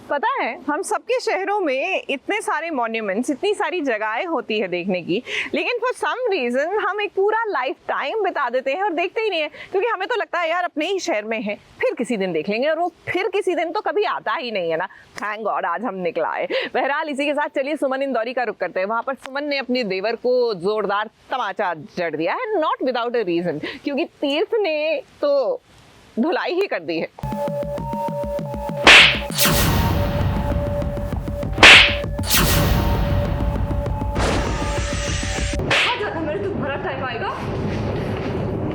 पता है हम सबके शहरों में इतने सारे मॉन्यूमेंट्स, इतनी सारी जगहें होती है देखने की, लेकिन फॉर सम रीजन हम एक पूरा लाइफ टाइम बिता देते हैं और देखते ही नहीं है, क्योंकि हमें तो लगता है यार अपने ही शहर में है, फिर किसी दिन देख लेंगे, और वो फिर किसी दिन तो कभी आता ही नहीं है ना। थैंक गॉड आज हम निकला है। बहरहाल इसी के साथ चलिए सुमन इंदौरी का रुख करते हैं। वहां पर सुमन ने अपने देवर को जोरदार तमाचा जड़ दिया है, नॉट विदाउट अ रीजन, क्योंकि तीर्थ ने तो धुलाई ही कर दी है। तुम्हारा टाइम आएगा।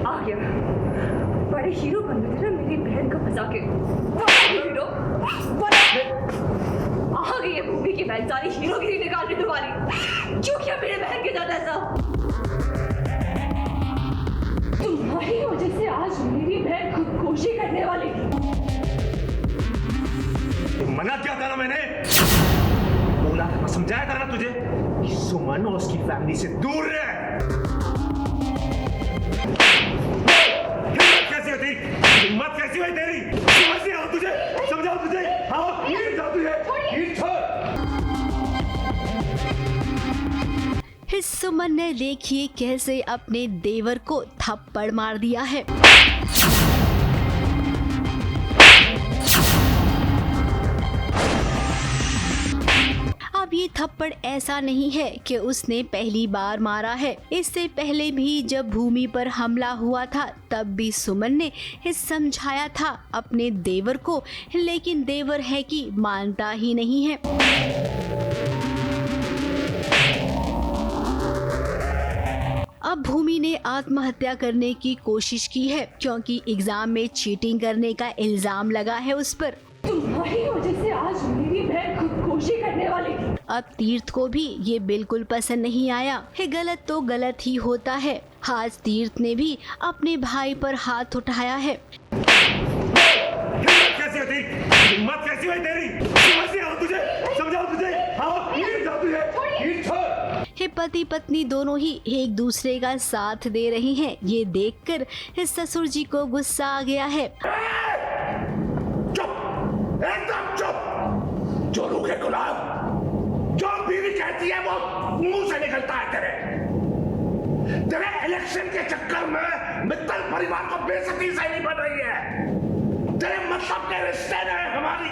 आ गया, बड़े हीरो बन गए थे ना मेरी बहन को फंसा के। हीरो आ गई है मूवी की बहन, सारी हीरोगिरी निकाल रही तुम्हारी। क्यों किया मेरे बहन के साथ ऐसा? तुम्हारी वजह से आज मेरी बहन खुदकुशी करने वाली थी। मना किया था ना मैंने, बोला था, समझाया था ना तुझे कि सुमन और उसकी फैमिली से दूर रहे। हिम्मत कैसी होती, हिम्मत कैसी हुई तेरी? समझ नहीं आता तुझे, समझाओ तुझे। हाँ ये जादू है, ये छोड़। इस सुमन ने देखिए कैसे अपने देवर को थप्पड़ मार दिया है। अब ये थप्पड़ ऐसा नहीं है कि उसने पहली बार मारा है। इससे पहले भी जब भूमि पर हमला हुआ था तब भी सुमन ने समझाया था अपने देवर को, लेकिन देवर है कि मानता ही नहीं है। अब भूमि ने आत्महत्या करने की कोशिश की है क्योंकि एग्जाम में चीटिंग करने का इल्जाम लगा है उस पर। तुम्हारी वजह से आज मेरी बहन खुदकुशी करने वाली थी। अब तीर्थ को भी ये बिल्कुल पसंद नहीं आया है। गलत तो गलत ही होता है। आज तीर्थ ने भी अपने भाई पर हाथ उठाया है। हिम्मत कैसी होती, हिम्मत कैसी हुई तेरी? समझ नहीं आता तुझे, समझाओ तुझे। हाँ ये जादू है, ये छोड़। पति पत्नी दोनों ही एक दूसरे का साथ दे रहे हैं। ये देखकर इस ससुर जी को गुस्सा आ गया है। चुप, एकदम चुप। जो रूखे गुलाब, जो बीवी कहती है वो मुंह से निकलता है तेरे इलेक्शन के चक्कर में मित्तल परिवार को बेइज्जती सहनी पड़ रही है। तेरे मतलब के रिश्ते ने हमारी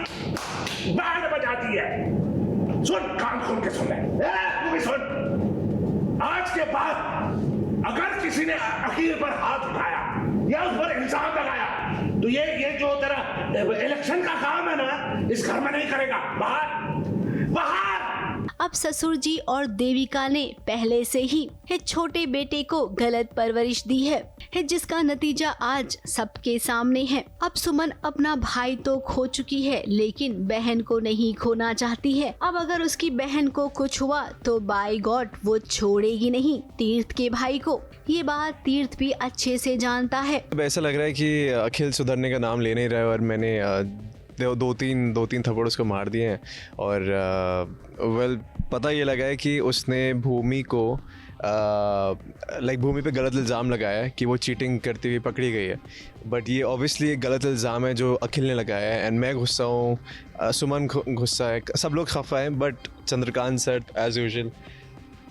बैंड बजाती है। सुन, कान खोल के सुन ले, तू भी सुन। आज के बाद अगर किसी ने अखिल पर हाथ उठाया या उस पर इल्जाम लगाया तो ये जो तेरा इलेक्शन का काम है ना, इस घर में नहीं करेगा, बाहर बाहर। अब ससुर जी और देविका ने पहले से ही छोटे बेटे को गलत परवरिश दी है जिसका नतीजा आज सबके सामने है। अब सुमन अपना भाई तो खो चुकी है लेकिन बहन को नहीं खोना चाहती है। अब अगर उसकी बहन को कुछ हुआ तो बाय गॉड वो छोड़ेगी नहीं तीर्थ के भाई को। ये बात तीर्थ भी अच्छे से जानता है। ऐसा लग रहा है कि अखिल सुधरने का नाम ले नहीं रहा है और मैंने दो तीन थप्पड़ उसको मार दिए हैं। और वेल पता ये लगा है कि उसने भूमि को भूमि पे गलत इल्ज़ाम लगाया है कि वो चीटिंग करती हुई पकड़ी गई है। बट ये ऑब्वियसली एक गलत इल्ज़ाम है जो अखिल ने लगाया है। एंड मैं गुस्सा हूँ, सुमन गुस्सा है, सब लोग खफा हैं, but Chandrakant sir as usual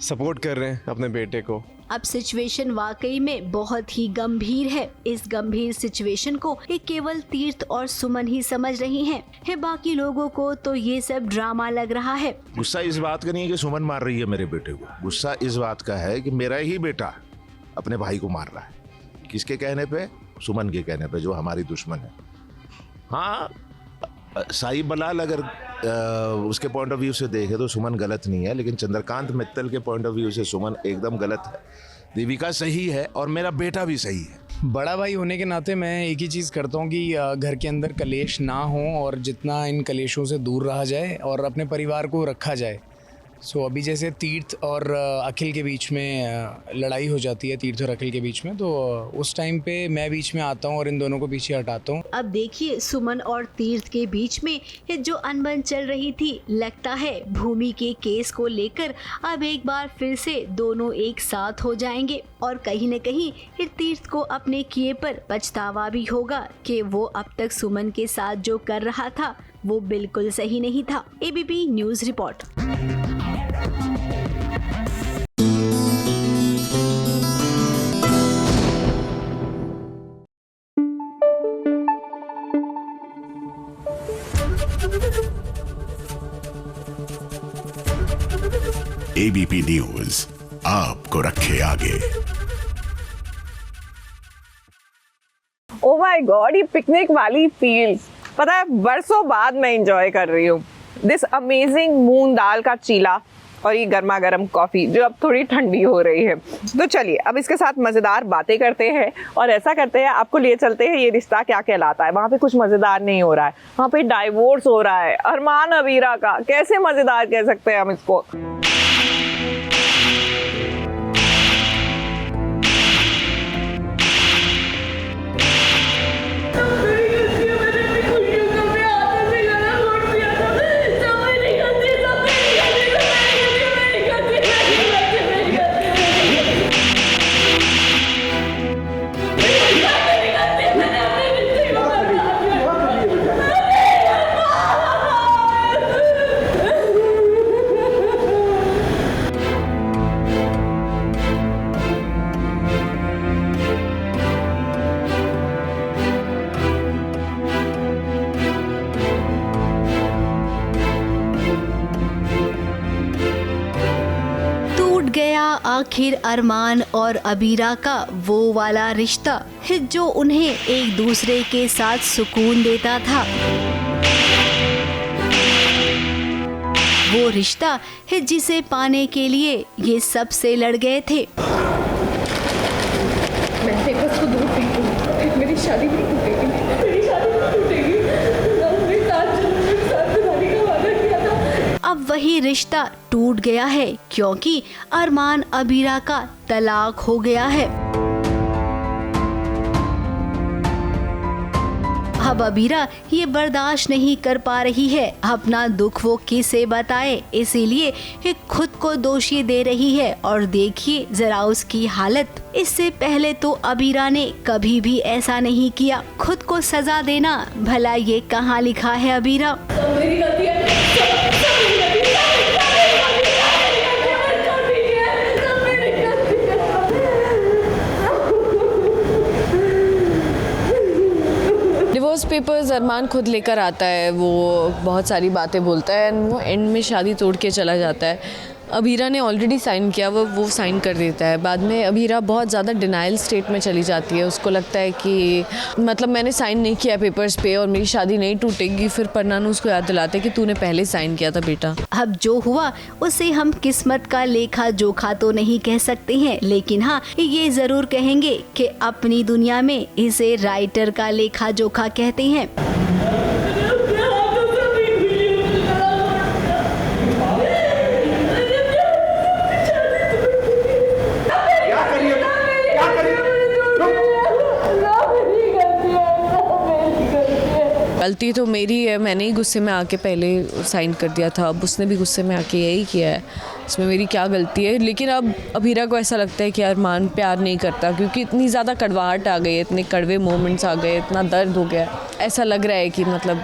support कर रहे हैं अपने बेटे को। अब सिचुएशन वाकई में बहुत ही गंभीर है। इस गंभीर सिचुएशन को केवल तीर्थ और सुमन ही समझ रही हैं। बाकी लोगों को तो ये सब ड्रामा लग रहा है। गुस्सा इस बात का नहीं है कि सुमन मार रही है मेरे बेटे को, गुस्सा इस बात का है कि मेरा ही बेटा अपने भाई को मार रहा है। किसके कहने पे? सुमन के कहने पे, जो हमारी दुश्मन है। हाँ, साहिब बलाल अगर उसके पॉइंट ऑफ व्यू से देखे तो सुमन गलत नहीं है, लेकिन चंद्रकांत मित्तल के पॉइंट ऑफ व्यू से सुमन एकदम गलत है। देविका सही है और मेरा बेटा भी सही है। बड़ा भाई होने के नाते मैं एक ही चीज़ करता हूँ कि घर के अंदर कलेश ना हो और जितना इन कलेशों से दूर रहा जाए और अपने परिवार को रखा जाए। सो अभी जैसे तीर्थ और अखिल के बीच में लड़ाई हो जाती है, तीर्थ और अखिल के बीच में, तो उस टाइम पे मैं बीच में आता हूँ और इन दोनों को पीछे हटाता हूँ। अब देखिए सुमन और तीर्थ के बीच में ये जो अनबन चल रही थी, लगता है भूमि के केस को लेकर अब एक बार फिर से दोनों एक साथ हो जाएंगे और कहीं न कहीं तीर्थ को अपने किए पर पछतावा भी होगा कि वो अब तक सुमन के साथ जो कर रहा था वो बिल्कुल सही नहीं था। ABP news report. ABP news आपको रखे आगे। ओ माय गॉड, ये पिकनिक वाली फील पता है बरसों बाद मैं एंजॉय कर रही हूँ। दिस अमेजिंग मूंग दाल का चीला और ये गर्मा गर्म कॉफ़ी जो अब थोड़ी ठंडी हो रही है। तो चलिए अब इसके साथ मज़ेदार बातें करते हैं और ऐसा करते हैं, आपको लिए चलते हैं ये रिश्ता क्या कहलाता है। वहाँ पे कुछ मज़ेदार नहीं हो रहा है, वहाँ पे डाइवोर्स हो रहा है अरमान अबीरा का। कैसे मज़ेदार कह सकते हैं हम इसको। आखिर अरमान और अबीरा का वो वाला रिश्ता है जो उन्हें एक दूसरे के साथ सुकून देता था। वो रिश्ता है जिसे पाने के लिए ये सबसे लड़ गए थे। मैं पेपर्स को दूर फेंक दूँ, मेरी शादी नहीं टूटेगी, मेरी शादी नहीं टूटेगी। हमने साथ गुजारने का वादा किया था। अब वही रिश्ता टूट गया है क्योंकि अरमान अबीरा का तलाक हो गया है। अब अबीरा ये बर्दाश्त नहीं कर पा रही है, अपना दुख वो किसे बताए, इसीलिए ये खुद को दोषी दे रही है। और देखिए जरा उसकी हालत। इससे पहले तो अबीरा ने कभी भी ऐसा नहीं किया। खुद को सजा देना, भला ये कहाँ लिखा है अबीरा। मेरी गलती है। डिवोर्स पेपर्स अरमान खुद लेकर आता है, वो बहुत सारी बातें बोलता है एंड वो एंड में शादी तोड़ के चला जाता है। अबीरा ने ऑलरेडी साइन किया, वो साइन कर देता है। बाद में अबीरा बहुत ज़्यादा डिनाइल स्टेट में चली जाती है। उसको लगता है कि मतलब मैंने साइन नहीं किया पेपर्स पे और मेरी शादी नहीं टूटेगी। फिर परनानू उसको याद दिलाते कि तूने पहले साइन किया था बेटा। अब जो हुआ उसे हम किस्मत का लेखा जोखा तो नहीं कह सकते हैं, लेकिन हाँ ये जरूर कहेंगे कि अपनी दुनिया में इसे राइटर का लेखा जोखा कहते हैं। गलती तो मेरी है, मैंने ही गुस्से में आके पहले साइन कर दिया था। अब उसने भी गुस्से में आके यही किया है, इसमें मेरी क्या गलती है। लेकिन अब अबीरा को ऐसा लगता है कि अरमान प्यार नहीं करता क्योंकि इतनी ज़्यादा कड़वाहट आ गई है, इतने कड़वे मोमेंट्स आ गए, इतना दर्द हो गया। ऐसा लग रहा है कि मतलब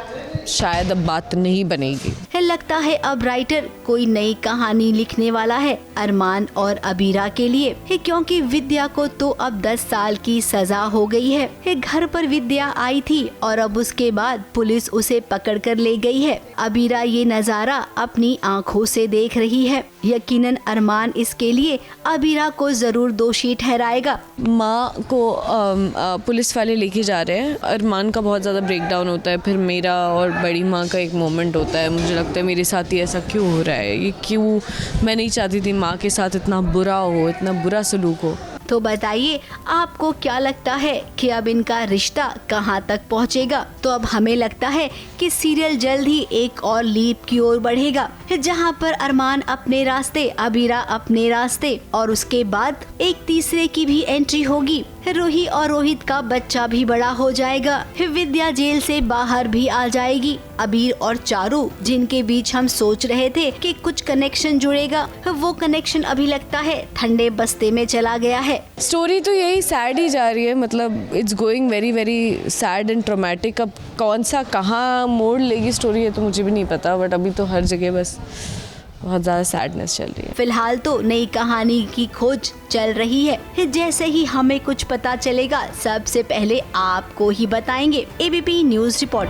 शायद अब बात नहीं बनेगी। लगता है अब राइटर कोई नई कहानी लिखने वाला है अरमान और अबीरा के लिए, क्योंकि विद्या को तो अब 10 साल की सजा हो गई है। घर पर विद्या आई थी और अब उसके बाद पुलिस उसे पकड़ कर ले गई है। अबीरा ये नजारा अपनी आंखों से देख रही है। यकीनन अरमान इसके लिए अबीरा को जरूर दोषी ठहराएगा। माँ को पुलिस वाले लेके जा रहे हैं। अरमान का बहुत ज़्यादा ब्रेकडाउन होता है, फिर मेरा और बड़ी माँ का एक मोमेंट होता है। मुझे लगता है मेरे साथ ही ऐसा क्यों हो रहा है, ये क्यों, मैं नहीं चाहती थी माँ के साथ इतना बुरा हो, इतना बुरा सलूक हो। तो बताइए आपको क्या लगता है कि अब इनका रिश्ता कहां तक पहुंचेगा? तो अब हमें लगता है कि सीरियल जल्द ही एक और लीप की ओर बढ़ेगा, जहां पर अरमान अपने रास्ते, अबीरा अपने रास्ते और उसके बाद एक तीसरे की भी एंट्री होगी। रूही और रोहित का बच्चा भी बड़ा हो जाएगा। विद्या जेल से बाहर भी आ जाएगी। अबीर और चारू जिनके बीच हम सोच रहे थे कि कुछ कनेक्शन जुड़ेगा, वो कनेक्शन अभी लगता है ठंडे बस्ते में चला गया है। स्टोरी तो यही सैड ही जा रही है, मतलब it's going very very sad and traumatic. अब कौन सा कहाँ मोड़ लेगी स्टोरी है तो मुझे भी नहीं पता, बट अभी तो हर जगह बस बहुत ज़्यादा सैडनेस चल रही है। फिलहाल तो नई कहानी की खोज चल रही है। जैसे ही हमें कुछ पता चलेगा सबसे पहले आपको ही बताएंगे। ABP news report.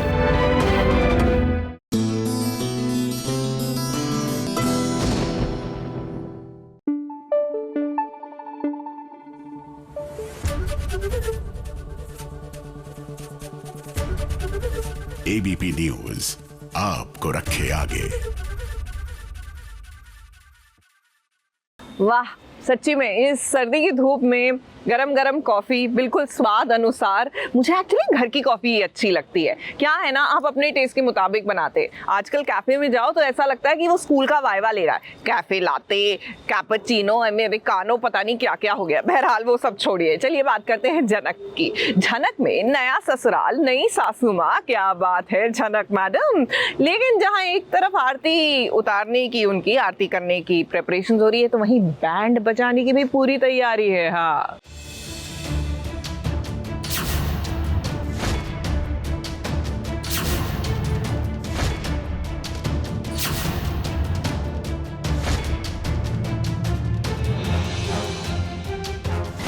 ABP news आपको रखे आगे। वाह, सच्ची में इस सर्दी की धूप में गरम गरम कॉफ़ी बिल्कुल स्वाद अनुसार। मुझे एक्चुअली घर की कॉफ़ी ही अच्छी लगती है। क्या है ना, आप अपने टेस्ट के मुताबिक बनाते। आजकल कैफ़े में जाओ तो ऐसा लगता है कि वो स्कूल का वाइवा ले रहा है। कैफ़े लाते, कैपुचिनो, अमेरिकानो, पता नहीं क्या क्या हो गया। बहरहाल वो सब छोड़िए, चलिए बात करते हैं झनक की। झनक में नया ससुराल, नई सासू माँ, क्या बात है झनक मैडम। लेकिन जहाँ एक तरफ आरती उतारने की, उनकी आरती करने की प्रेपरेशन हो रही है, तो वहीं बैंड बजाने की भी पूरी तैयारी है। हाँ,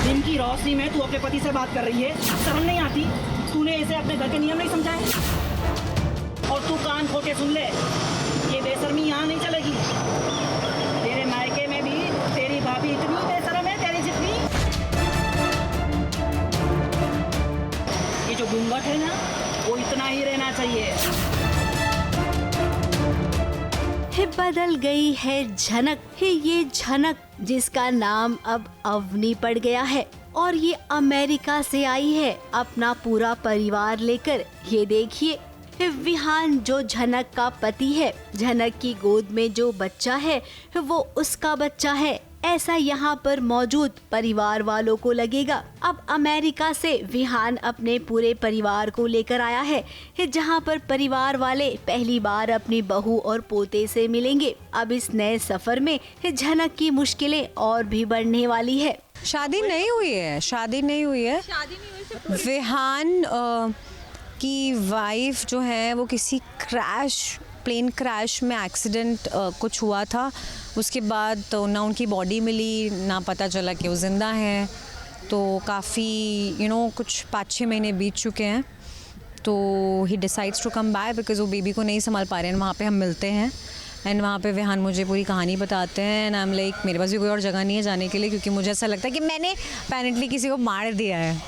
दिन की रोशनी में तू अपने पति से बात कर रही है, शर्म नहीं आती? तूने इसे अपने घर के नियम नहीं समझाए? और तू कान खोल के सुन ले, ये बेशर्मी यहाँ नहीं चलेगी। तेरे मायके में भी तेरी भाभी इतनी बेशर्म है तेरी जितनी। ये जो घूंघट है ना, वो इतना ही रहना चाहिए। बदल गई है झनक। ये झनक जिसका नाम अब अवनी पड़ गया है और ये अमेरिका से आई है अपना पूरा परिवार लेकर। ये देखिए, विहान जो झनक का पति है, झनक की गोद में जो बच्चा है वो उसका बच्चा है, ऐसा यहाँ पर मौजूद परिवार वालों को लगेगा। अब अमेरिका से विहान अपने पूरे परिवार को लेकर आया है, जहाँ पर परिवार वाले पहली बार अपनी बहू और पोते से मिलेंगे। अब इस नए सफर में झनक की मुश्किलें और भी बढ़ने वाली है। शादी नहीं हुई है। विहान की वाइफ जो है वो किसी प्लेन क्रैश में एक्सीडेंट कुछ हुआ था। उसके बाद तो ना उनकी बॉडी मिली, ना पता चला कि वो ज़िंदा हैं। तो काफ़ी कुछ 5-6 महीने बीत चुके हैं। तो ही decides to come back because वो बेबी को नहीं संभाल पा रहे हैं। वहाँ पे हम मिलते हैं एंड वहाँ पे विहान मुझे पूरी कहानी बताते हैं एंड आई एम लाइक, मेरे पास भी कोई और जगह नहीं है जाने के लिए, क्योंकि मुझे ऐसा लगता है कि मैंने अपेरेंटली किसी को मार दिया है,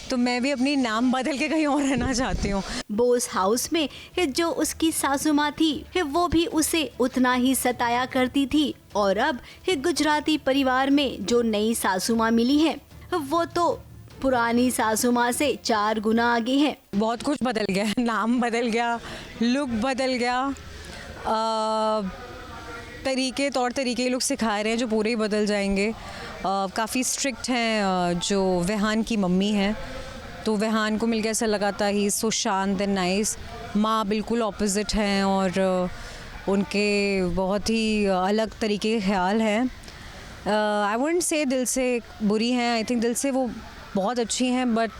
तो मैं भी अपनी नाम बदल के कहीं और रहना चाहती हूँ। बोस हाउस में जो उसकी सासू माँ थी वो भी उसे उतना ही सताया करती थी, और अब गुजराती परिवार में जो नई सासू माँ मिली है वो तो पुरानी सासू माँ से 4 गुना आगे है। बहुत कुछ बदल गया, नाम बदल गया, लुक बदल गया, तौर तरीके ये लोग सिखा रहे हैं जो पूरे ही बदल जाएंगे। काफ़ी स्ट्रिक्ट हैं जो विहान की मम्मी है, तो विहान को मिलकर ऐसा लगा था ही सो शांत एंड नाइस। माँ बिल्कुल ऑपोजिट हैं और उनके बहुत ही अलग तरीके के ख्याल हैं। आई वुडंट से दिल से बुरी हैं, आई थिंक दिल से वो बहुत अच्छी हैं, बट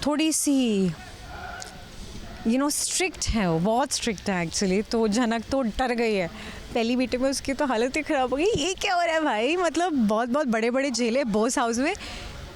थोड़ी सी स्ट्रिक्ट है, वो बहुत स्ट्रिक्ट है एक्चुअली। तो झनक तो डर गई है, पहली मीटिंग में उसकी तो हालत ही ख़राब हो गई। ये क्या हो रहा है भाई, मतलब बहुत बड़े बड़े जेल बोस हाउस में,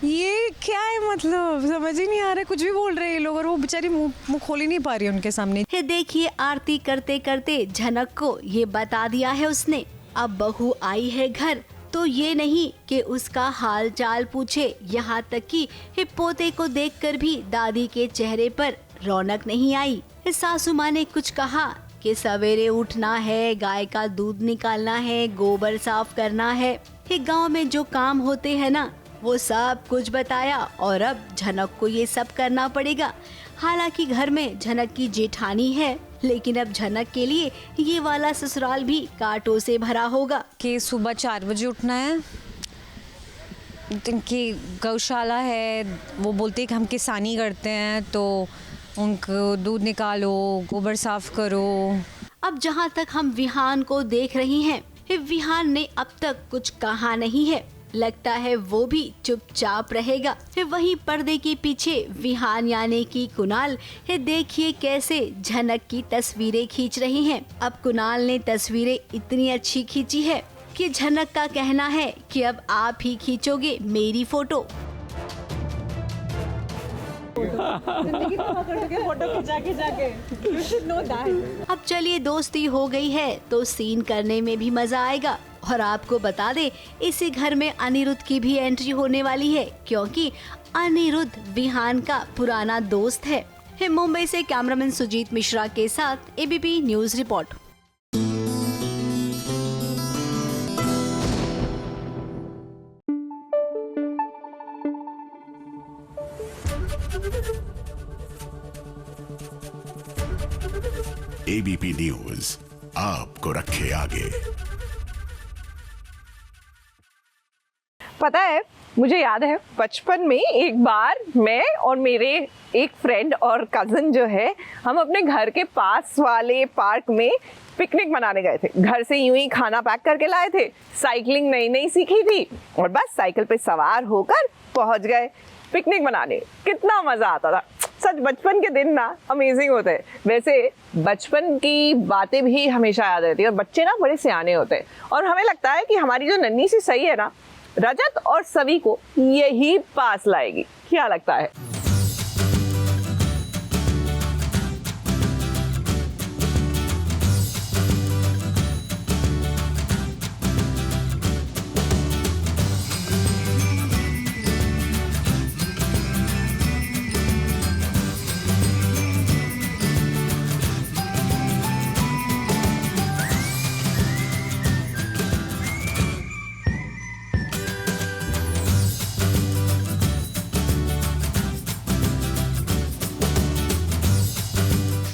ये क्या है, मतलब समझ ही नहीं आ रहा है, कुछ भी बोल रहे हैं ये लोग और वो बेचारी मुँह खोल ही नहीं पा रही उनके सामने। देखिए, आरती करते करते झनक को ये बता दिया है उसने। अब बहू आई है घर तो ये नहीं कि उसका हाल चाल पूछे, यहाँ तक कि पोते को देखकर भी दादी के चेहरे पर रौनक नहीं आई। सासू माँ ने कुछ कहा कि सवेरे उठना है, गाय का दूध निकालना है, गोबर साफ करना है, गांव में जो काम होते हैं ना वो सब कुछ बताया, और अब झनक को ये सब करना पड़ेगा। हालांकि घर में झनक की जेठानी है, लेकिन अब झनक के लिए ये वाला ससुराल भी कांटों से भरा होगा। कि सुबह 4 बजे उठना है, इनकी गौशाला है, वो बोलते हैं कि हम किसानी करते हैं, तो उनको दूध निकालो, गोबर साफ करो। अब जहां तक हम विहान को देख रही हैं, विहान ने अब तक कुछ कहा नहीं है। लगता है वो भी चुपचाप रहेगा। वहीं पर्दे के पीछे विहान यानी कि कुणाल देखिए कैसे झनक की तस्वीरें खींच रही हैं। अब कुणाल ने तस्वीरें इतनी अच्छी खींची है कि झनक का कहना है कि अब आप ही खींचोगे मेरी फोटो। अब चलिए दोस्ती हो गई है तो सीन करने में भी मजा आएगा। और आपको बता दे, इसी घर में अनिरुद्ध की भी एंट्री होने वाली है, क्योंकि अनिरुद्ध विहान का पुराना दोस्त है। मुंबई से कैमरामैन सुजीत मिश्रा के साथ ABP news report. ABP news आपको रखे आगे। पता है, मुझे याद है बचपन में एक बार मैं और मेरे एक फ्रेंड और कज़न जो है, हम अपने घर के पास वाले पार्क में पिकनिक मनाने गए थे। घर से यूं ही खाना पैक करके लाए थे, साइकिलिंग नई नई सीखी थी और बस साइकिल पे सवार होकर पहुंच गए पिकनिक मनाने। कितना मज़ा आता था सच। बचपन के दिन ना अमेजिंग होते हैं। वैसे बचपन की बातें भी हमेशा याद रहती है और बच्चे ना बड़े सियाने होते हैं और हमें लगता है कि हमारी जो नन्ही सी सही है ना, रजत और सवी को यही पास लाएगी। क्या लगता है?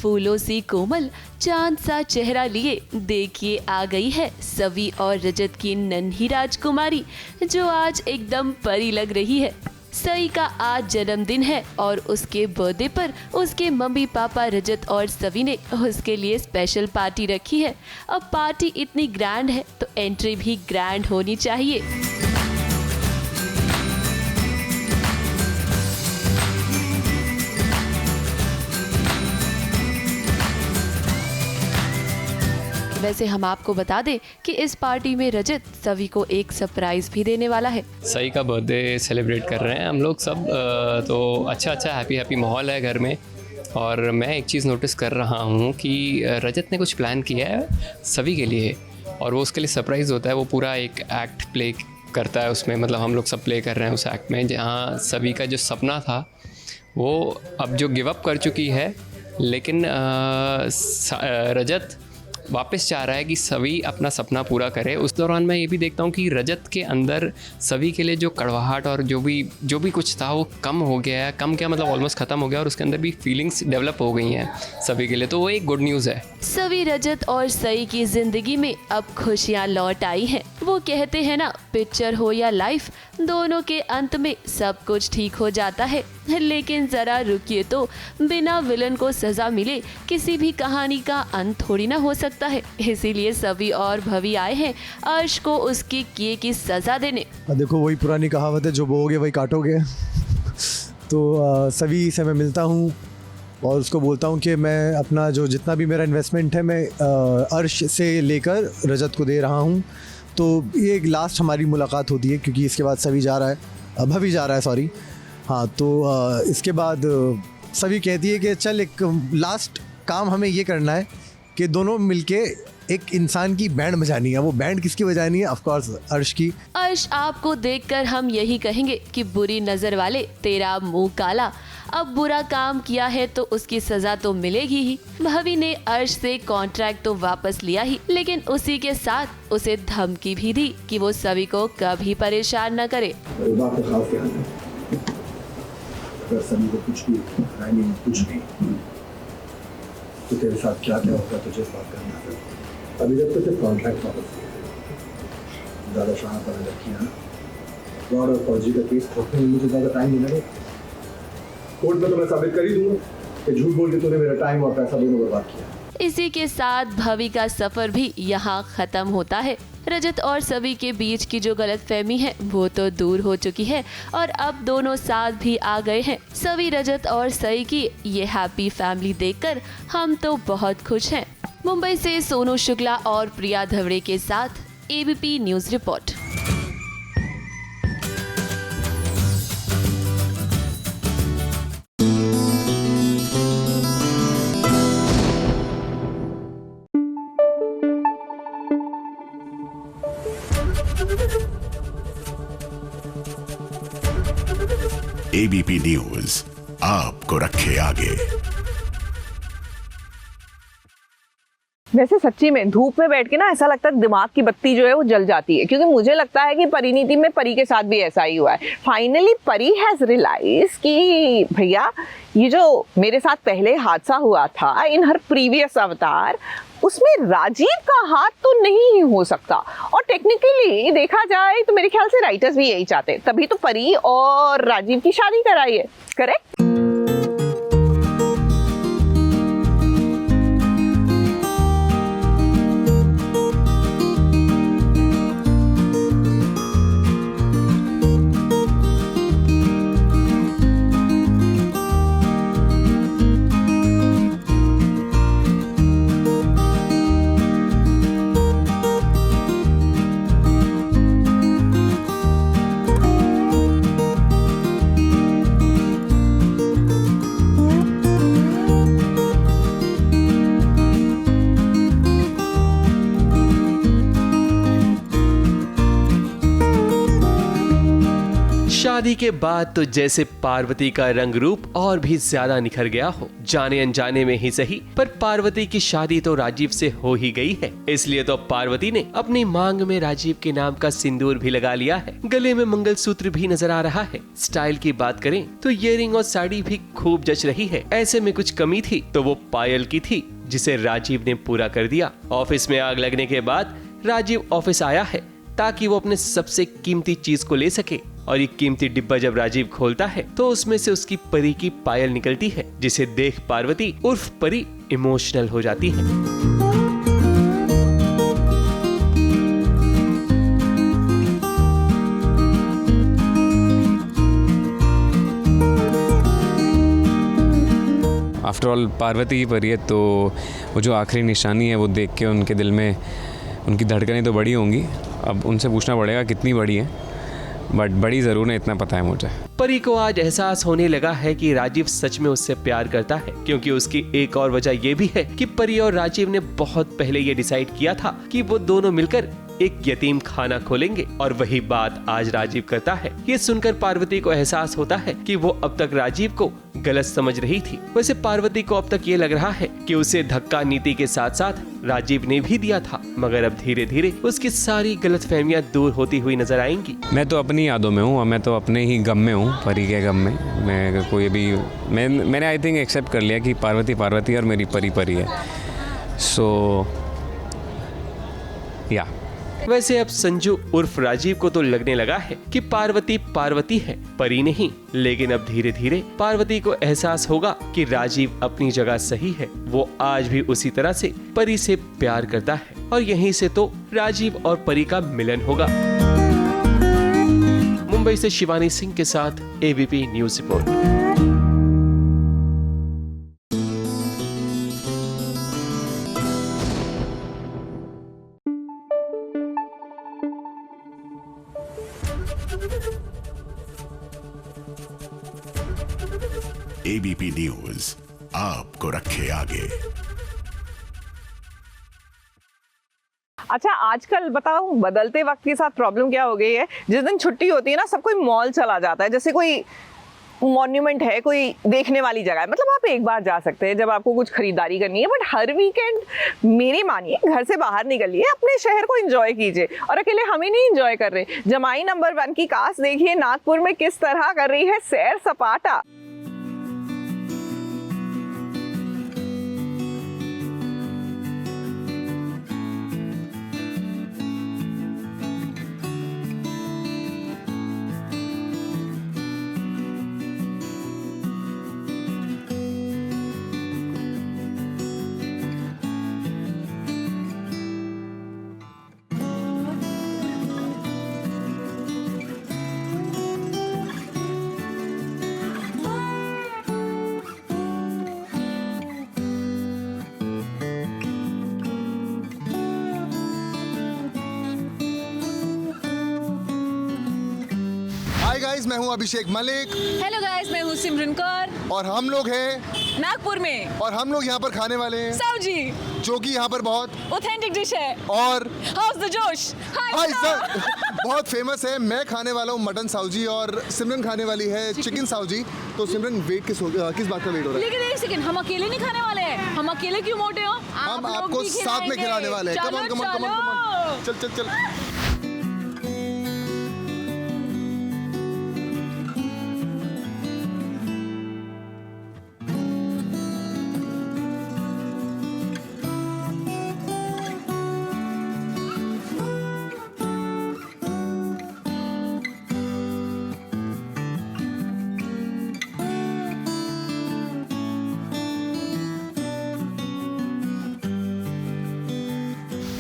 फूलों सी कोमल चांद सा चेहरा लिए देखिए आ गई है सवी और रजत की नन्ही राजकुमारी, जो आज एकदम परी लग रही है। सई का आज जन्मदिन है और उसके बर्थडे पर उसके मम्मी पापा रजत और सवी ने उसके लिए स्पेशल पार्टी रखी है। अब पार्टी इतनी ग्रैंड है तो एंट्री भी ग्रैंड होनी चाहिए। वैसे हम आपको बता दें कि इस पार्टी में रजत सवी को एक सरप्राइज भी देने वाला है। सई का बर्थडे सेलिब्रेट कर रहे हैं हम लोग सब, तो अच्छा हैप्पी माहौल है घर में। और मैं एक चीज़ नोटिस कर रहा हूँ कि रजत ने कुछ प्लान किया है सवी के लिए और वो उसके लिए सरप्राइज़ होता है। वो पूरा एक एक्ट प्ले करता है उसमें, मतलब हम लोग सब प्ले कर रहे हैं उस एक्ट में, जहाँ सवी का जो सपना था वो अब जो गिव अप कर चुकी है, लेकिन रजत वापस चाह रहा है कि सवी अपना सपना पूरा करे। उस दौरान मैं ये भी देखता हूँ कि रजत के अंदर सवी के लिए जो कड़वाहट और जो भी कुछ था वो कम हो गया है। कम क्या मतलब ऑलमोस्ट ख़त्म हो गया और उसके अंदर भी फीलिंग्स डेवलप हो गई हैं सभी के लिए, तो वो एक गुड न्यूज़ है। सवी, रजत और सई की जिंदगी में अब खुशियाँ लौट आई हैं। वो कहते हैं ना, पिक्चर हो या लाइफ, दोनों के अंत में सब कुछ ठीक हो जाता है। लेकिन जरा रुकिए तो, बिना विलन को सजा मिले किसी भी कहानी का अंत थोड़ी ना हो सकता है। इसीलिए सभी और भवी आए हैं अर्श को उसके किए की सजा देने। देखो, वही पुरानी कहावत है, जो बोओगे वही काटोगे। तो सभी से मैं मिलता हूँ और उसको बोलता हूँ कि मैं अपना जो जितना भी मेरा इन्वेस्टमेंट है मैं अर्श से लेकर रजत को दे रहा हूँ। तो ये एक लास्ट हमारी मुलाकात होती है, क्योंकि इसके बाद सभी जा रहा है, भवी जा रहा है, सॉरी। हाँ, तो इसके बाद सभी कहती है कि चल एक लास्ट काम हमें ये करना है कि दोनों मिलके एक इंसान की बैंड बजानी है। वो बैंड किसकी बजानी है? ऑफ कोर्स अर्श की। अर्श, आपको देखकर हम यही कहेंगे कि बुरी नजर वाले तेरा मुंह काला। अब बुरा काम किया है तो उसकी सजा तो मिलेगी ही। भवी ने अर्श से कॉन्ट्रैक्ट तो वापस लिया ही, लेकिन उसी के साथ उसे धमकी भी दी कि वो सभी को कभी परेशान न करे। सभी को कुछ भी कुछ भी तो तेरे साथ क्या क्या होगा तुझे बात करना है। अभी जब तक कॉन्ट्रैक्ट वापस ज़्यादा शाह पर रखी है फ्रॉड और फर्जी का केस ठोकने में मुझे ज़्यादा टाइम नहीं लगेगा। कोर्ट में तो मैं साबित कर ही दूंगा कि झूठ बोल के तूने मेरा टाइम और पैसा दोनों बर्बाद किया। इसी के साथ भवी का सफर भी यहाँ खत्म होता है। रजत और सवी के बीच की जो गलतफहमी है वो तो दूर हो चुकी है और अब दोनों साथ भी आ गए हैं। सवी, रजत और सई की ये हैप्पी फैमिली देखकर हम तो बहुत खुश हैं। मुंबई से सोनू शुक्ला और प्रिया धवड़े के साथ ABP news report. ABP news आपको रखे आगे। वैसे सच्ची में धूप में बैठ के ना ऐसा लगता है दिमाग की बत्ती जो है वो जल जाती है, क्योंकि मुझे लगता है कि परिणीति में परी के साथ भी ऐसा ही हुआ है। फाइनली परी हैज रियलाइज कि भैया ये जो मेरे साथ पहले हादसा हुआ था इन हर प्रीवियस अवतार, उसमें राजीव का हाथ तो नहीं हो सकता। और टेक्निकली देखा जाए तो मेरे ख्याल से राइटर्स भी यही चाहते, तभी तो परी और राजीव की शादी कराई है, करेक्ट? शादी के बाद तो जैसे पार्वती का रंग रूप और भी ज्यादा निखर गया हो, जाने अनजाने में ही सही, पर पार्वती की शादी तो राजीव से हो ही गई है। इसलिए तो पार्वती ने अपनी मांग में राजीव के नाम का सिंदूर भी लगा लिया है। गले में मंगलसूत्र भी नजर आ रहा है। स्टाइल की बात करें तो इयररिंग और साड़ी भी खूब जच रही है। ऐसे में कुछ कमी थी तो वो पायल की थी, जिसे राजीव ने पूरा कर दिया। ऑफिस में आग लगने के बाद राजीव ऑफिस आया है ताकि वो अपने सबसे कीमती चीज को ले सके। और ये कीमती डिब्बा जब राजीव खोलता है तो उसमें से उसकी परी की पायल निकलती है, जिसे देख पार्वती उर्फ परी इमोशनल हो जाती है। आफ्टर ऑल पार्वती ही परी है, तो वो जो आखिरी निशानी है वो देख के उनके दिल में उनकी धड़कनें तो बड़ी होंगी। अब उनसे पूछना पड़ेगा कितनी बड़ी है, बट बड़ी जरूर है, इतना पता है मुझे। परी को आज एहसास होने लगा है कि राजीव सच में उससे प्यार करता है, क्योंकि उसकी एक और वजह ये भी है कि परी और राजीव ने बहुत पहले ये डिसाइड किया था कि वो दोनों मिलकर एक यतीम खाना खोलेंगे, और वही बात आज राजीव करता है। ये सुनकर पार्वती को एहसास होता है कि वो अब तक राजीव को गलत समझ रही थी। वैसे पार्वती को अब तक ये लग रहा है कि उसे धक्का नीति के साथ साथ राजीव ने भी दिया था, मगर अब धीरे धीरे उसकी सारी गलतफहमियां दूर होती हुई नजर आएंगी। मैं तो अपनी यादों में हूँ, मैं तो अपने ही गम में हूँ, परी के गम में। मैं कोई भी मैंने आई थिंक एक्सेप्ट कर लिया कि पार्वती पार्वती और मेरी परी परी है। सो या वैसे अब संजू उर्फ राजीव को तो लगने लगा है कि पार्वती पार्वती है, परी नहीं। लेकिन अब धीरे धीरे पार्वती को एहसास होगा कि राजीव अपनी जगह सही है। वो आज भी उसी तरह से परी से प्यार करता है, और यहीं से तो राजीव और परी का मिलन होगा। मुंबई से शिवानी सिंह के साथ ABP news report. ABP news आपको रखे आगे। अच्छा, आजकल बताऊं बदलते वक्त के साथ प्रॉब्लम क्या हो गई है, जिस दिन छुट्टी होती है ना सब कोई मॉल चला जाता है। जैसे कोई मॉन्यूमेंट है, कोई देखने वाली जगह है, मतलब आप एक बार जा सकते हैं जब आपको कुछ खरीदारी करनी है, बट हर वीकेंड मेरी मानिए घर से बाहर निकलिए, अपने शहर को एंजॉय कीजिए। और अकेले हम ही नहीं एंजॉय कर रहे, जमाई नंबर 1 की कास्ट देखिए नागपुर में किस तरह कर रही है सैर सपाटा। गाइस, मैं हूं अभिषेक मलिक। हेलो गाइस, मैं हूं सिमरन कौर और हम लोग हैं नागपुर में। और हम लोग यहाँ पर खाने वाले हैं सब्जी, जो कि यहाँ पर बहुत ऑथेंटिक डिश है। और हाउस द जोश। हाय सर, बहुत फेमस है। मैं खाने वाला हूँ मटन साउजी और सिमरन खाने वाली है चिकन साउजी। तो सिमरन, वेट किस बात का वेट हो रहा है? लेकिन एक सेकंड, हम अकेले नहीं खाने वाले हैं। हम अकेले क्यों मोटे हो? हम आपको साथ में खिलाने वाले हैं। Come on come on come on, चल चल चल।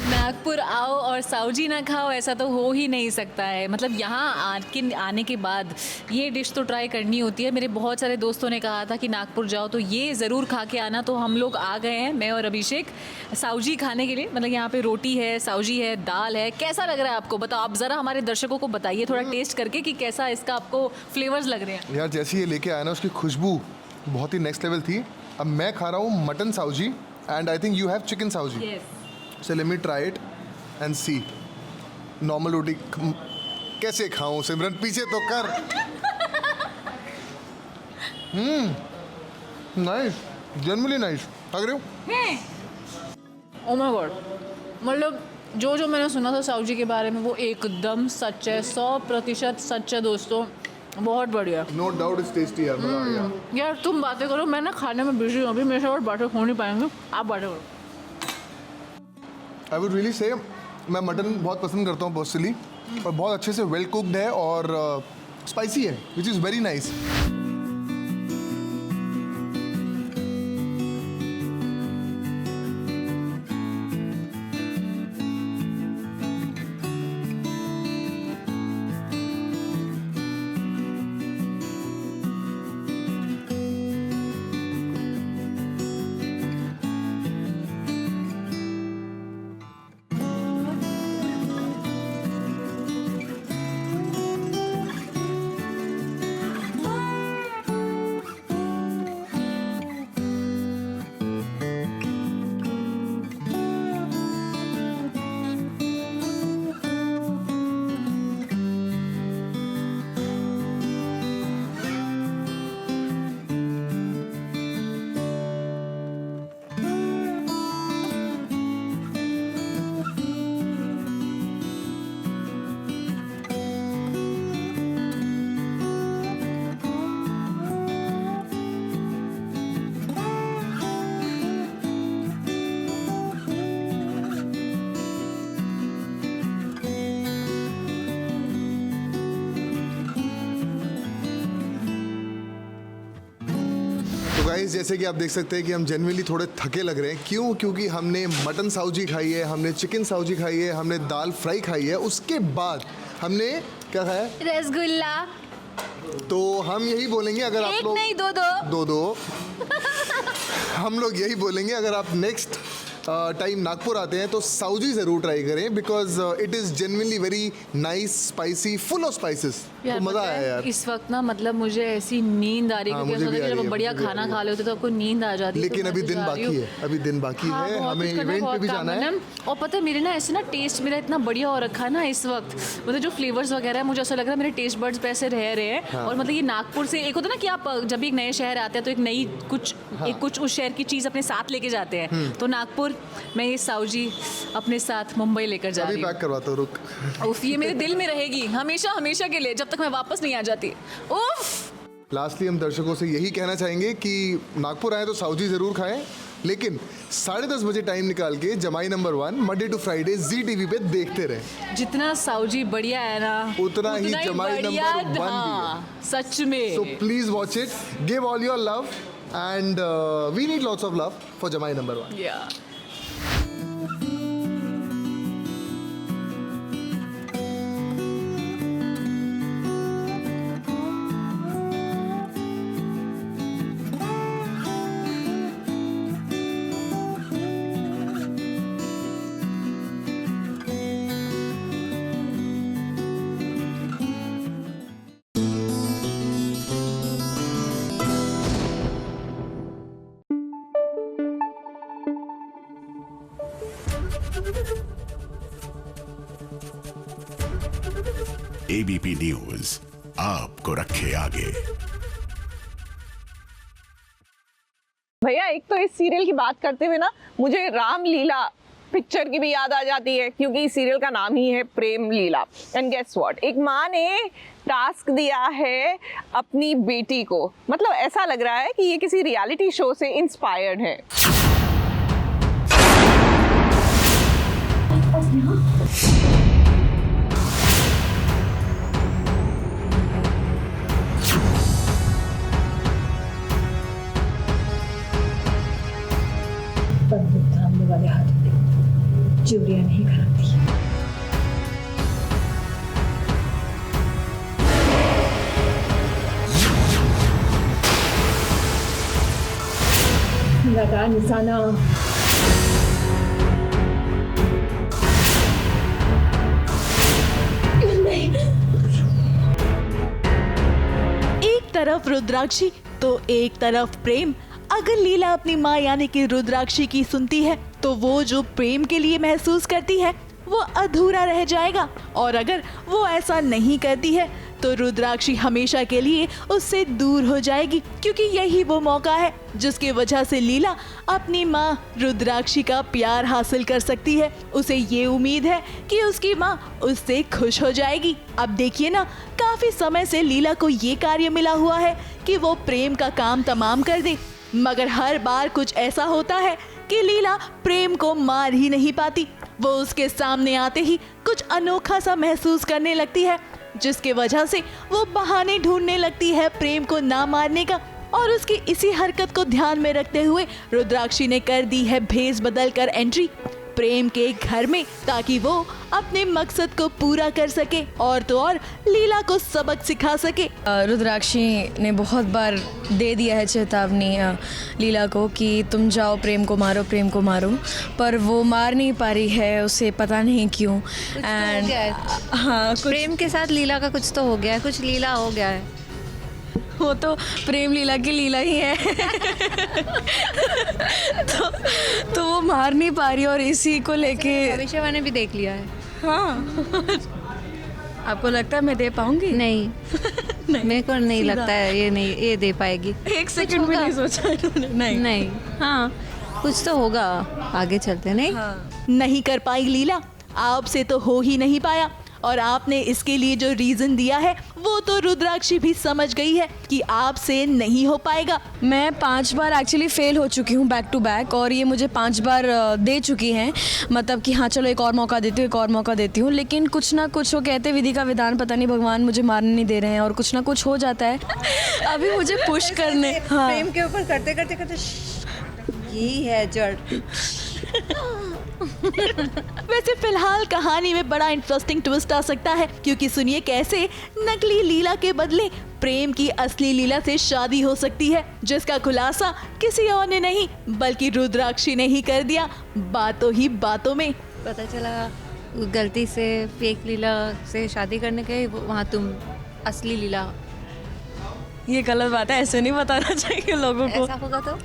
नागपुर आओ और साउजी ना खाओ, ऐसा तो हो ही नहीं सकता है। मतलब यहाँ आने के बाद ये डिश तो ट्राई करनी होती है। मेरे बहुत सारे दोस्तों ने कहा था कि नागपुर जाओ तो ये ज़रूर खा के आना। तो हम लोग आ गए हैं, मैं और अभिषेक, साउजी खाने के लिए। मतलब यहाँ पे रोटी है, साउजी है, दाल है। कैसा लग रहा है आपको? बताओ आप ज़रा, हमारे दर्शकों को बताइए थोड़ा टेस्ट करके कि कैसा इसका आपको फ्लेवर्स लग रहे हैं। यार जैसे ये लेके आया ना, उसकी खुशबू बहुत ही नेक्स्ट लेवल थी। अब मैं खा रहा हूँ mutton Sauji and I think you have chicken Sauji. So let me try it and see. Normal रोटी कैसे खाऊं? सिमरन पीछे तो कर। Nice, generally nice. लग रहे हो? ओह माय गॉड, मतलब जो मैंने सुना था साउजी के बारे में वो एकदम सच है, 100% सच है दोस्तों। बहुत बढ़िया। नो डाउट इट्स टेस्टी यार, मजा आ गया। यार तुम बातें करो, मैं ना खाने में बिजी हूँ अभी, मेरे साथ बातें हो नहीं पाएंगे। आप बातें करो। आई वुड रियली से मैं मटन बहुत पसंद करता हूँ पर्सनली, और बहुत अच्छे से वेल कुक्ड है और स्पाइसी है, which is very nice. Guys, जैसे कि आप देख सकते हैं कि हम जेन्युइनली थोड़े थके लग रहे हैं। क्यों? क्योंकि हमने मटन साउजी खाई है, हमने चिकन साउजी खाई है, हमने दाल फ्राई खाई है, उसके बाद हमने क्या खाया? रसगुल्ला। तो हम यही बोलेंगे, अगर आप लोग नहीं दो हम लोग यही बोलेंगे, अगर आप नेक्स्ट टाइम नागपुर आते हैं तो साउजी ज़रूर ट्राई करें, because it is genuinely very nice, spicy, full of spices. तो मज़ा आया यार। इस वक्त ना मतलब मुझे ऐसी नींद आ रही है, क्योंकि जब बढ़िया खाना खा लेते तो आपको नींद आ जाती है। लेकिन अभी दिन बाकी है, हमें इवेंट पे भी जाना है। और पता है मेरे ना ऐसे ना टेस्ट मेरा इतना बढ़िया हो रखा है ना इस वक्त, मतलब जो फ्लेवर्स वगैरह है, मुझे ऐसा लग रहा है मेरे टेस्ट बड्स पे ऐसे रह रहे हैं। और मतलब ये नागपुर से एक होता है ना कि आप जब भी एक नए शहर आते हैं तो एक नई कुछ उस शहर की चीज़ अपने साथ लेके जाते हैं। तो नागपुर मैं ये साउजी अपने साथ मुंबई लेकर जा रही हूँ। पैक करवाता हूँ, रुक। उफ, ये मेरे दिल में रहेगी हमेशा के लिए, जब तक मैं वापस नहीं आ जाती। उफ। लास्टली हम दर्शकों से यही कहना चाहेंगे कि नागपुर आए तो साउजी ज़रूर खाएं, लेकिन 10:30 बजे टाइम निकाल के जमाई number 1 Monday to Friday Zee TV पे देखते रहें। जितना साउजी बढ़िया है ना, उतना ही जमाई नंबर 1 भी है। सच में। So please watch it, give all your love, and we need lots of love for Jamai number 1. Yeah. ABP news आपको रखे आगे। भैया एक तो इस सीरियल की बात करते हुए ना मुझे रामलीला पिक्चर की भी याद आ जाती है, क्योंकि इस सीरियल का नाम ही है प्रेम लीला। एंड गेस व्हाट, एक माँ ने टास्क दिया है अपनी बेटी को, मतलब ऐसा लग रहा है कि ये किसी रियलिटी शो से इंस्पायर्ड है। बंदूक थामने वाले हाथों में चूड़ियां नहीं खराबती। लगा निशाना। एक तरफ रुद्राक्षी तो एक तरफ प्रेम। अगर लीला अपनी माँ यानी कि रुद्राक्षी की सुनती है तो वो जो प्रेम के लिए महसूस करती है वो अधूरा रह जाएगा, और अगर वो ऐसा नहीं करती है तो रुद्राक्षी हमेशा के लिए उससे दूर हो जाएगी, क्योंकि यही वो मौका है जिसकी वजह से लीला अपनी माँ रुद्राक्षी का प्यार हासिल कर सकती है। उसे ये उम्मीद है कि उसकी माँ उससे खुश हो जाएगी। अब देखिए ना, काफी समय से लीला को ये कार्य मिला हुआ है कि वो प्रेम का काम तमाम कर दे, मगर हर बार कुछ ऐसा होता है कि लीला प्रेम को मार ही नहीं पाती। वो उसके सामने आते ही कुछ अनोखा सा महसूस करने लगती है, जिसके वजह से वो बहाने ढूंढने लगती है प्रेम को ना मारने का। और उसकी इसी हरकत को ध्यान में रखते हुए रुद्राक्षी ने कर दी है भेस बदल कर एंट्री प्रेम के घर में, ताकि वो अपने मकसद को पूरा कर सके और तो और लीला को सबक सिखा सके। रुद्राक्षी ने बहुत बार दे दिया है चेतावनी लीला को कि तुम जाओ प्रेम को मारो, पर वो मार नहीं पा रही है, उसे पता नहीं क्यों। एंड हाँ, प्रेम के साथ लीला का कुछ तो हो गया है, कुछ लीला हो गया है। वो तो प्रेम लीला की लीला ही है। तो वो मार नहीं पा रही, और इसी को लेके भविष्य मैंने भी देख लिया है। हाँ। आपको लगता है मैं दे पाऊंगी? नहीं, मेरे को नहीं लगता है ये दे पाएगी। एक सेकंड भी नहीं सोचा इन्होंने। नहीं। हाँ, कुछ तो होगा आगे चलते। नहीं नहीं कर पाई लीला, आपसे तो हो ही नहीं पाया, और आपने इसके लिए जो रीजन दिया है वो तो रुद्राक्षी भी समझ गई है कि आपसे नहीं हो पाएगा। मैं 5 बार एक्चुअली फेल हो चुकी हूँ बैक टू बैक, और ये मुझे 5 बार दे चुकी हैं, मतलब कि हाँ चलो एक और मौका देती हूँ, लेकिन कुछ ना कुछ वो कहते विधि का विधान, पता नहीं भगवान मुझे मारने नहीं दे रहे हैं, और कुछ ना कुछ हो जाता है। अभी मुझे पुश करने प्रेम के ऊपर करते यही है जड़। वैसे फिलहाल कहानी में बड़ा इंटरेस्टिंग ट्विस्ट आ सकता है, क्योंकि सुनिए कैसे नकली लीला के बदले प्रेम की असली लीला से शादी हो सकती है, जिसका खुलासा किसी और ने नहीं बल्कि रुद्राक्षी ने ही कर दिया बातों ही बातों में। पता चला गलती से फेक लीला से शादी करने गए, वहाँ तुम असली लीला। ये गलत बात है, ऐसे नहीं बताना चाहिए लोगों को। ऐसा होगा तो,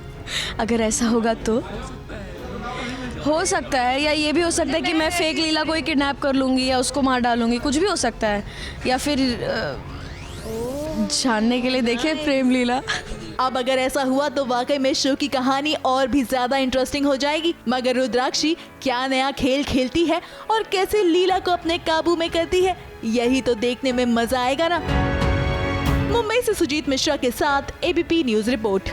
अगर ऐसा होगा तो हो सकता है, या ये भी हो सकता है कि मैं फेक लीला को ही किडनैप कर लूँगी या उसको मार डालूँगी, कुछ भी हो सकता है, या फिर जानने के लिए देखे प्रेम लीला। अब अगर ऐसा हुआ तो वाकई में शो की कहानी और भी ज्यादा इंटरेस्टिंग हो जाएगी। मगर रुद्राक्षी क्या नया खेल खेलती है और कैसे लीला को अपने काबू में करती है, यही तो देखने में मजा आएगा ना। मुंबई से सुजीत मिश्रा के साथ ABP news report.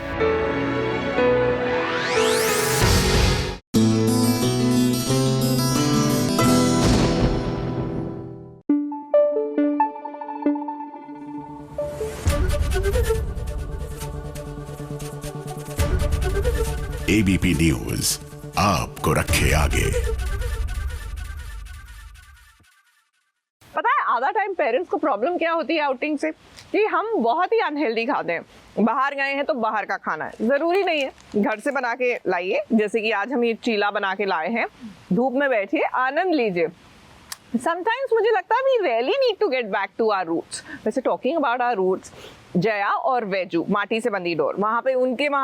ABP news आपको रखे आगे। पता है आधा टाइम पेरेंट्स को प्रॉब्लम क्या होती है आउटिंग से, कि हम बहुत ही अनहेल्दी खाते हैं। बाहर गए हैं तो बाहर का खाना है, ज़रूरी नहीं है घर से बना के लाइए। जैसे कि आज हम ये चीला बना के लाए हैं, धूप में बैठिए, आनंद लीजिए। समटाइम्स मुझे लगता है we really need to get back to our roots. वैसे talking about our roots, Jaya और वैजू माटी से बंदी डोर, वहाँ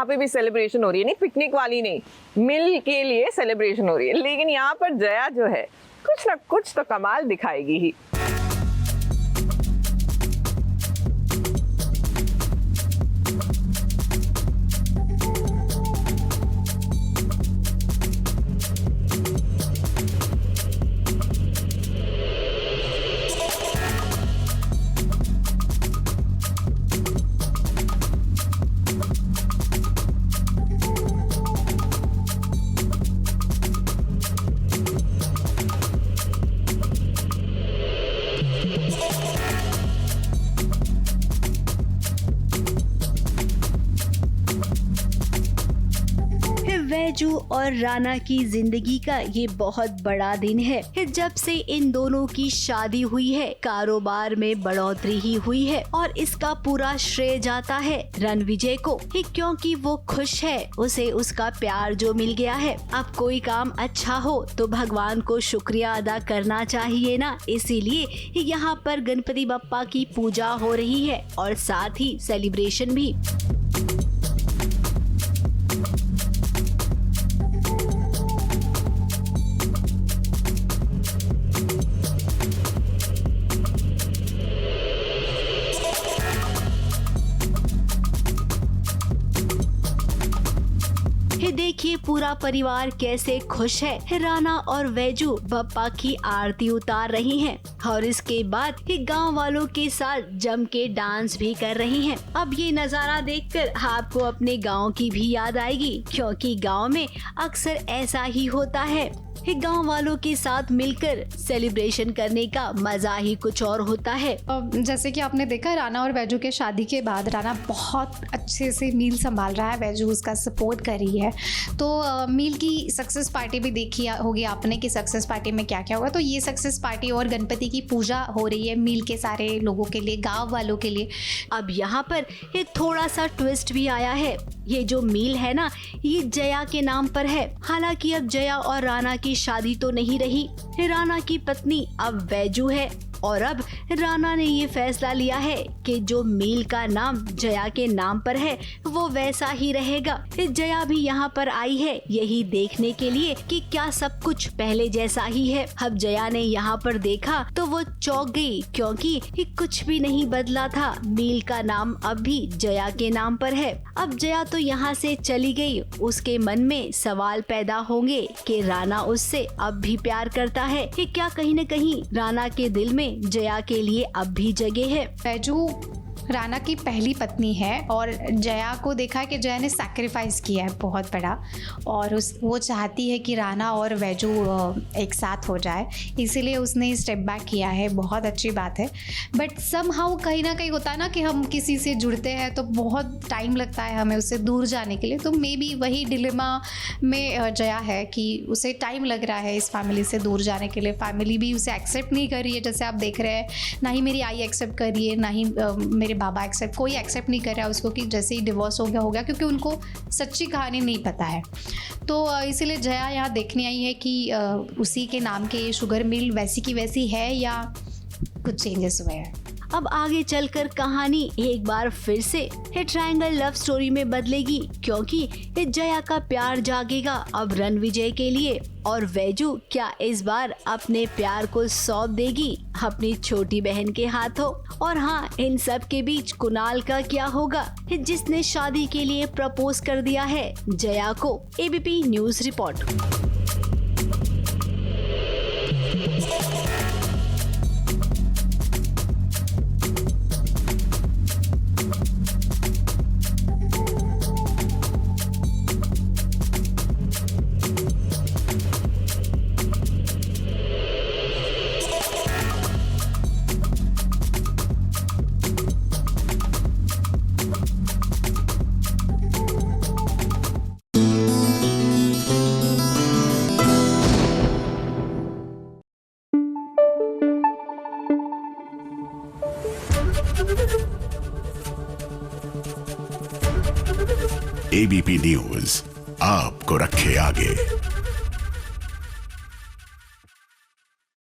पे भी सेलिब्रेशन हो रही है. नहीं पिकनिक वाली नहीं, मिल के लिए सेलिब्रेशन हो रही है. लेकिन यहाँ पर जया जो है कुछ ना कुछ तो कमाल दिखाएगी ही. वैजू और राना की जिंदगी का ये बहुत बड़ा दिन है. जब से इन दोनों की शादी हुई है कारोबार में बढ़ोतरी ही हुई है और इसका पूरा श्रेय जाता है रणविजय को, क्योंकि वो खुश है, उसे उसका प्यार जो मिल गया है. अब कोई काम अच्छा हो तो भगवान को शुक्रिया अदा करना चाहिए ना, इसीलिए यहाँ पर गणपति बप्पा की पूजा हो रही है और साथ ही सेलिब्रेशन भी. देखिए पूरा परिवार कैसे खुश है. राना और वैजू बप्पा की आरती उतार रही हैं और इसके बाद गांव वालों के साथ जम के डांस भी कर रही हैं. अब ये नजारा देखकर आपको अपने गांव की भी याद आएगी, क्योंकि गांव में अक्सर ऐसा ही होता है. गांव वालों के साथ मिलकर सेलिब्रेशन करने का मजा ही कुछ और होता है. जैसे कि आपने देखा राना और वैजू के शादी के बाद राना बहुत अच्छे से मील संभाल रहा है, वैजू उसका सपोर्ट कर रही है. तो मील की सक्सेस पार्टी भी देखी होगी आपने कि सक्सेस पार्टी में क्या क्या हुआ. तो ये सक्सेस पार्टी और गणपति की पूजा हो रही है मील के सारे लोगों के लिए, गाँव वालों के लिए. अब यहाँ पर एक थोड़ा सा ट्विस्ट भी आया है. ये जो मील है ना, ये जया के नाम पर है. हालांकि अब जया और राना की शादी तो नहीं रही. राना की पत्नी अब वैजू है और अब राना ने ये फैसला लिया है कि जो मील का नाम जया के नाम पर है वो वैसा ही रहेगा. जया भी यहाँ पर आई है यही देखने के लिए कि क्या सब कुछ पहले जैसा ही है. अब जया ने यहाँ पर देखा तो वो चौंक गई, क्योंकि कुछ भी नहीं बदला था. मील का नाम अब भी जया के नाम पर है. अब जया तो यहाँ से चली गई, उसके मन में सवाल पैदा होंगे कि राना उससे अब भी प्यार करता है कि क्या कहीं न कहीं राना के दिल में जया के लिए अब भी जगह है. वैजू राना की पहली पत्नी है और जया को देखा है कि जया ने सैक्रिफाइस किया है बहुत बड़ा, और वो चाहती है कि राना और वैजू एक साथ हो जाए, इसीलिए उसने स्टेप बैक किया है. बहुत अच्छी बात है. बट समहाउ कहीं ना कहीं होता है ना कि हम किसी से जुड़ते हैं तो बहुत टाइम लगता है हमें उससे दूर जाने के लिए. तो मे बी वही डिलेमा में जया है कि उसे टाइम लग रहा है इस फैमिली से दूर जाने के लिए. फैमिली भी उसे एक्सेप्ट नहीं कर रही है, जैसे आप देख रहे हैं. ना ही मेरी आई एक्सेप्ट कर रही है, ना ही मेरे बाबा एक्सेप्ट, कोई एक्सेप्ट नहीं कर रहा है उसको कि जैसे ही डिवोर्स हो गया, क्योंकि उनको सच्ची कहानी नहीं पता है. तो इसीलिए जया यहाँ देखने आई है कि उसी के नाम के शुगर मिल वैसी की वैसी है या कुछ चेंजेस हुए हैं. अब आगे चलकर कहानी एक बार फिर से ट्रायंगल लव स्टोरी में बदलेगी, क्योंकि जया का प्यार जागेगा अब रणविजय के लिए. और वैजू क्या इस बार अपने प्यार को सौंप देगी अपनी छोटी बहन के हाथों. और हाँ, इन सब के बीच कुणाल का क्या होगा, जिसने शादी के लिए प्रपोज कर दिया है जया को. ABP news report. ABP news आपको रखे आगे.